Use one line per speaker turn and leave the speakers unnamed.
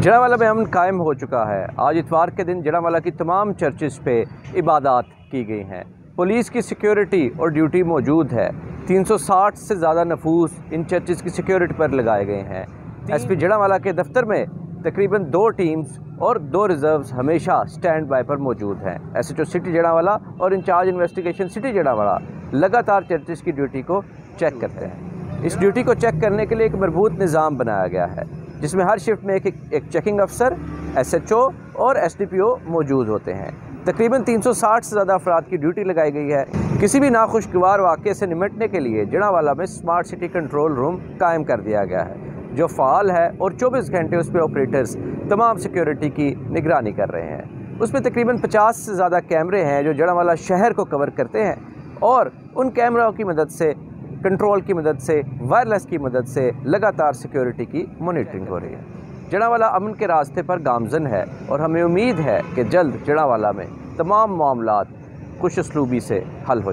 जड़ावाला में अमन कायम हो चुका है। आज इतवार के दिन जड़ावाला की तमाम चर्चेस पे इबादत की गई हैं। पुलिस की सिक्योरिटी और ड्यूटी मौजूद है। 360 से ज़्यादा नफूस इन चर्चेस की सिक्योरिटी पर लगाए गए हैं। एसपी जड़ावाला के दफ्तर में तकरीबन 2 टीम्स और 2 रिजर्व्स हमेशा स्टैंड बाय पर मौजूद हैं। एसएचओ सिटी जड़ावाला और इंचार्ज इन्वेस्टिगेशन सिटी जड़ावाला लगातार चर्चेस की ड्यूटी को चेक करते हैं। इस ड्यूटी को चेक करने के लिए एक मजबूत निज़ाम बनाया गया है, जिसमें हर शिफ्ट में एक चेकिंग अफसर, एसएचओ और एसडीपीओ मौजूद होते हैं। तकरीबन 360 से ज़्यादा अफराद की ड्यूटी लगाई गई है। किसी भी नाखुशगवार वाक़े से निपटने के लिए जड़ावाला में स्मार्ट सिटी कंट्रोल रूम कायम कर दिया गया है, जो फ़ाल है और 24 घंटे उस पर ऑपरेटर्स तमाम सिक्योरिटी की निगरानी कर रहे हैं। उसमें तकरीबन 50 से ज़्यादा कैमरे हैं जो जड़ावाला शहर को कवर करते हैं, और उन कैमरों की मदद से, कंट्रोल की मदद से, वायरलेस की मदद से लगातार सिक्योरिटी की मॉनिटरिंग हो रही है। जड़ावाला अमन के रास्ते पर गामजन है और हमें उम्मीद है कि जल्द जड़ावाला में तमाम मामलात खुश उसलूबी से हल हो जाए।